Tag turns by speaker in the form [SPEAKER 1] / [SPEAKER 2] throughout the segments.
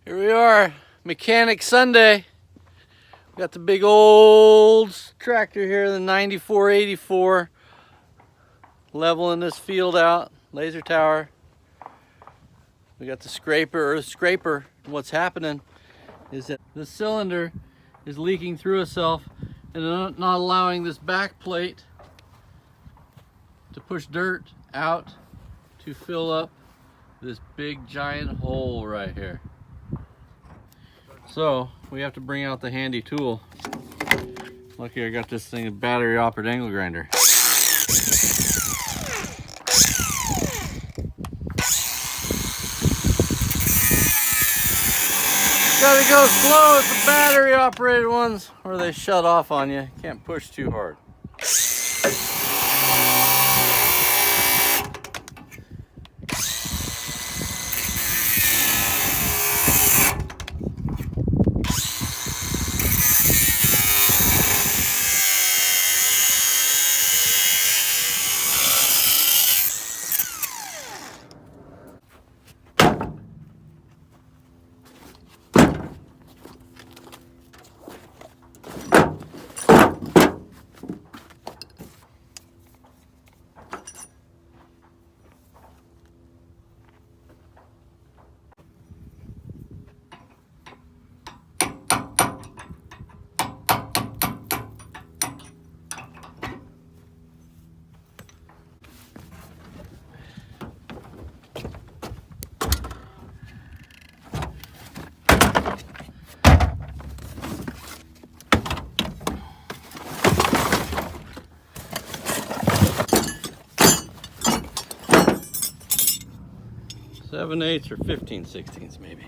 [SPEAKER 1] Here we are, Mechanic Sunday. We got the big old tractor here, the 9484, leveling this field out, laser tower. We got the scraper. What's happening is that the cylinder is leaking through itself and not allowing this back plate to push dirt out to fill up this big giant hole right here. So we have to bring out the handy tool. Lucky I got this thing, a battery operated angle grinder. Gotta go slow with the battery operated ones or they shut off on you. Can't push too hard. Seven eighths or 15/16 maybe.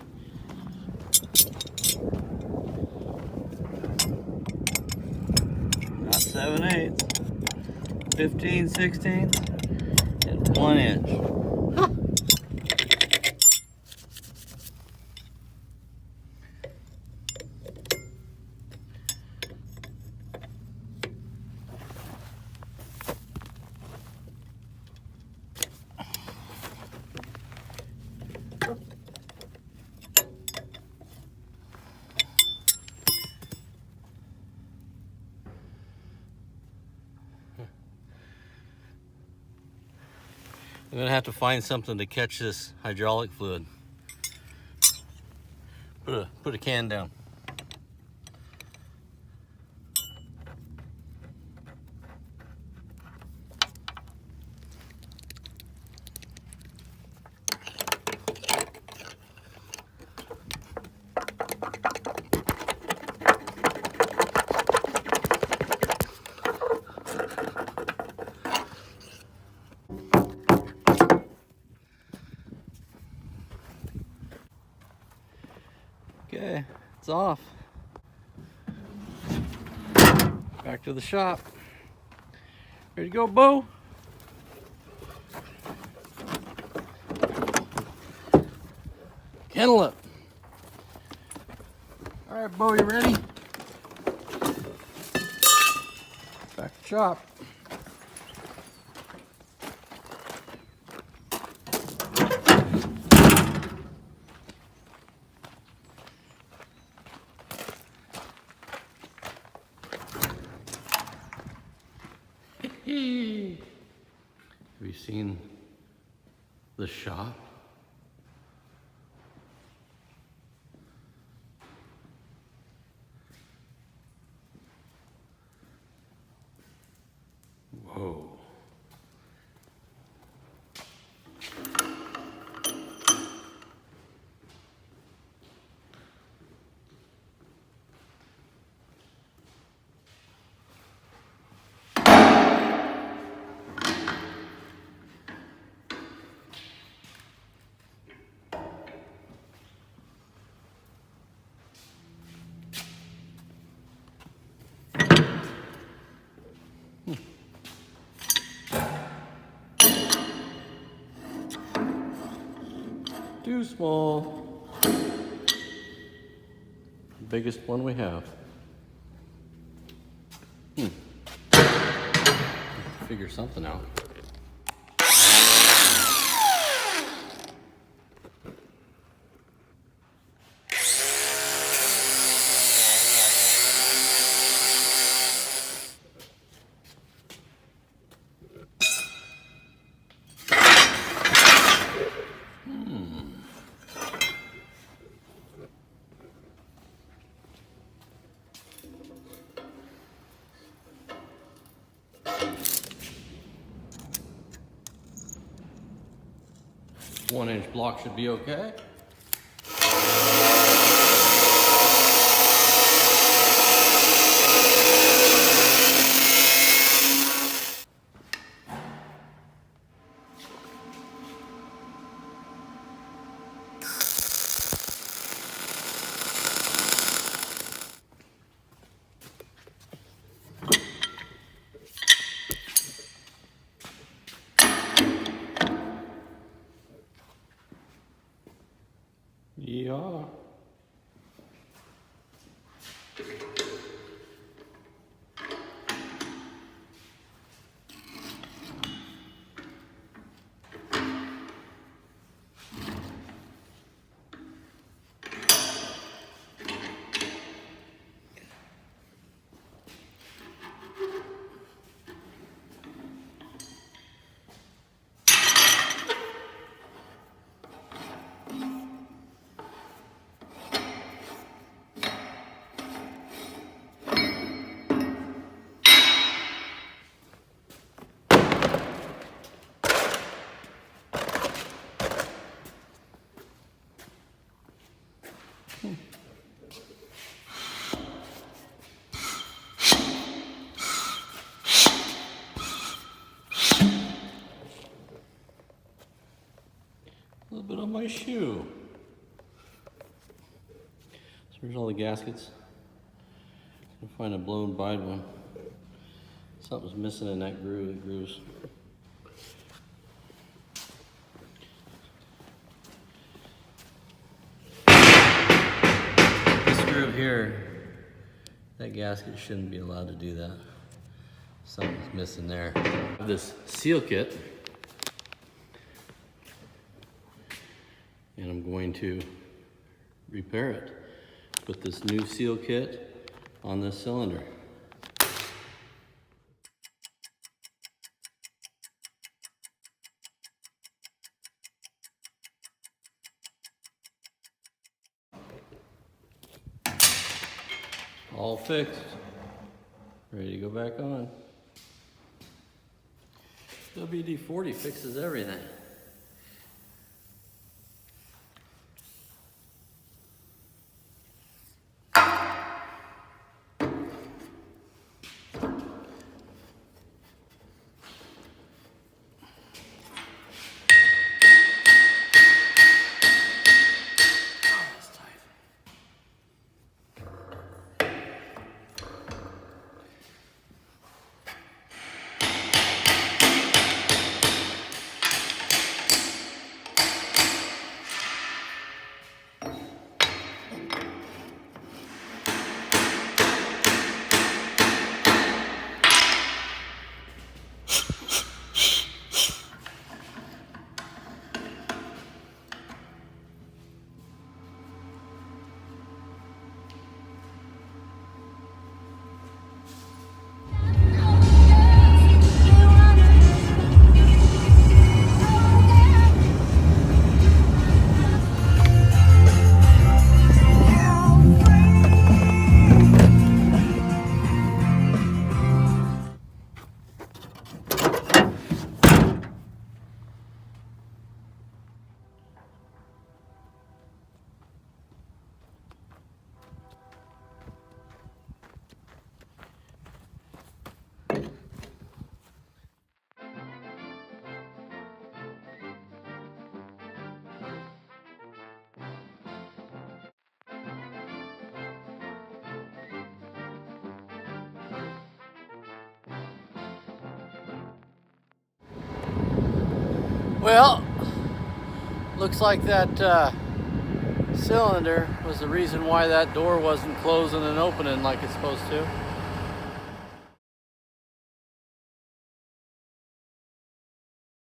[SPEAKER 1] Not 7/8, 15/16 and 1 inch. Huh. I'm gonna have to find something to catch this hydraulic fluid. Put a can down. Okay, it's off. Back to the shop. Ready to go, Bo? Kennel up. All right, Bo, you ready? Back to shop. Have you seen the shop? Whoa. Too small. Biggest one we have. Figure something out. 1-inch block should be okay. Yeah. A little bit on my shoe. So here's all the gaskets. I'm gonna find a blown by one. Something's missing in that groove. It grooves. This groove here, that gasket shouldn't be allowed to do that. Something's missing there. This seal kit, and I'm going to repair it. Put this new seal kit on this cylinder. All fixed, ready to go back on. WD-40 fixes everything. Well, looks like that cylinder was the reason why that door wasn't closing and opening like it's supposed to.